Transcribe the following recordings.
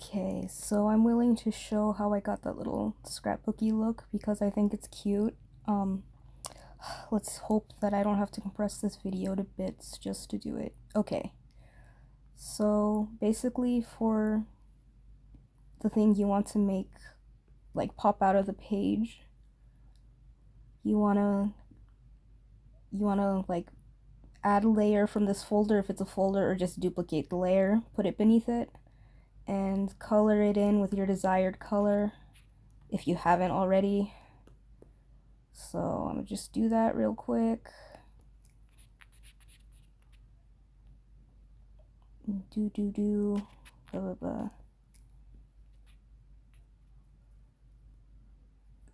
Okay, so I'm willing to show how I got that little scrapbooky look because I think it's cute. Um, let's hope that I don't have to compress this video to bits just to do it. Okay, so basically for the thing you want to make like pop out of the page, you wanna like add a layer from this folder if it's a folder, or just duplicate the layer, put it beneath it, and color it in with your desired color if you haven't already. So I'm gonna just do that real quick. Blah blah blah.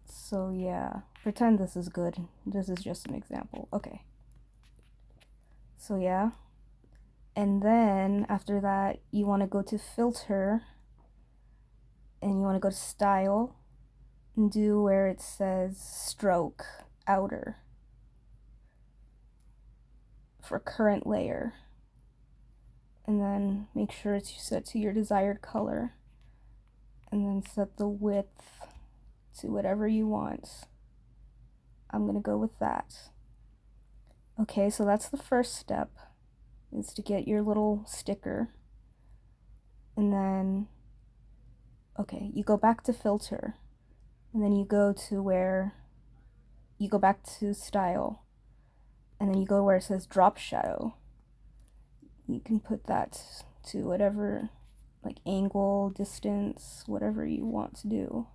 So yeah, pretend this is good. This is just an example. Okay. So yeah. And then after that, you want to go to filter and you want to go to style and do where it says stroke outer for current layer. And then make sure it's set to your desired color. And then set the width to whatever you want. I'm gonna go with that. Okay, so that's the first step, is to get your little sticker. And then, okay, you go back to filter. And then you go to where, you go back to style. And then you go where it says drop shadow. You can put that to whatever, like angle, distance, whatever you want to do.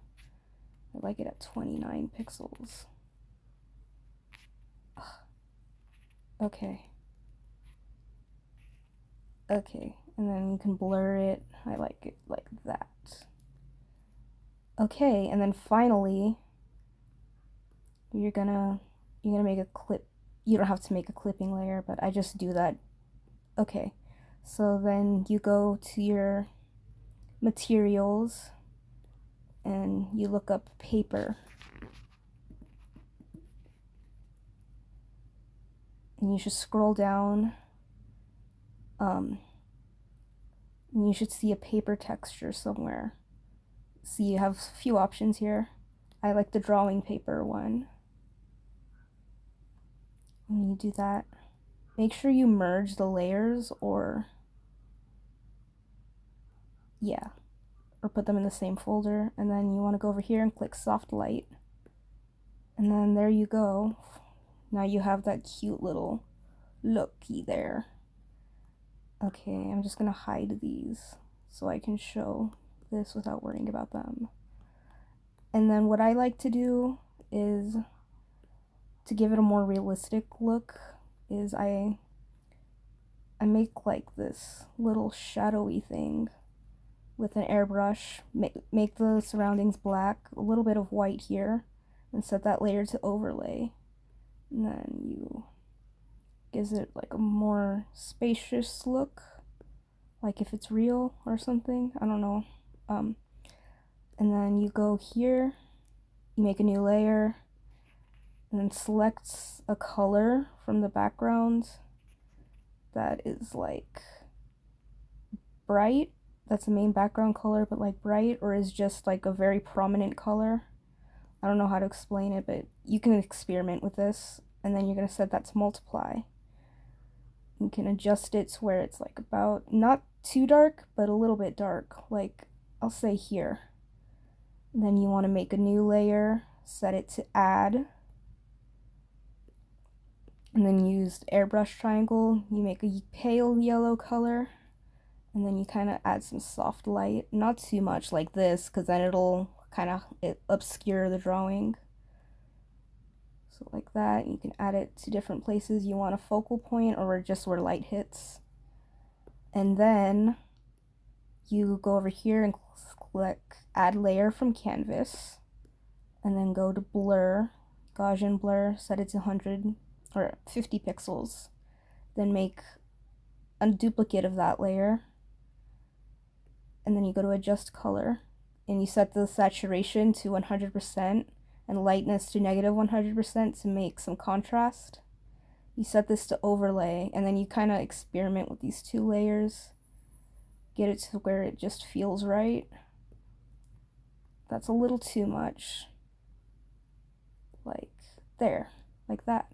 I like it at 29 pixels. Okay. Okay, and then you can blur it. I like it like that. Okay, and then finally, you're gonna make a clip. You don't have to make a clipping layer, but I just do that. Okay, so then you go to your materials and you look up paper. And you should scroll down. And you should see a paper texture somewhere. See, you have a few options here. I like the drawing paper one. When you do that, make sure you merge the layers, or put them in the same folder. And then you want to go over here and click soft light. And then there you go. Now you have that cute little looky there. Okay, I'm just gonna hide these so I can show this without worrying about them. And then what I like to do is, to give it a more realistic look, is I make like this little shadowy thing with an airbrush, make the surroundings black, a little bit of white here, and set that layer to overlay. And then you gives it like a more spacious look, like if it's real or something, I don't know. And then you go here, you make a new layer, and then select a color from the background that is like bright. That's the main background color, but like bright, or is just like a very prominent color. I don't know how to explain it, but you can experiment with this. And then you're going to set that to multiply. You can adjust it to where it's like about, not too dark, but a little bit dark. Like, I'll say here. And then you want to make a new layer, set it to add. And then use the airbrush triangle. You make a pale yellow color. And then you kind of add some soft light. Not too much like this, because then it'll kind of obscure the drawing. So like that. You can add it to different places you want a focal point, or just where light hits. And then you go over here and click add layer from canvas, and then go to blur, Gaussian blur, set it to 100 or 50 pixels. Then make a duplicate of that layer, and then you go to adjust color, and you set the saturation to 100% and lightness to negative 100% to make some contrast. You set this to overlay, and then you kind of experiment with these two layers, get it to where it just feels right. That's a little too much. Like there, like that.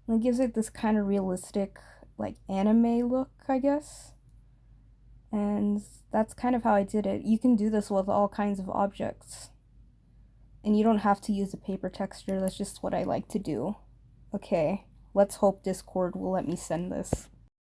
And it gives it this kind of realistic, like anime look, I guess. And that's kind of how I did it. You can do this with all kinds of objects. And you don't have to use a paper texture, that's just what I like to do. Okay, let's hope Discord will let me send this.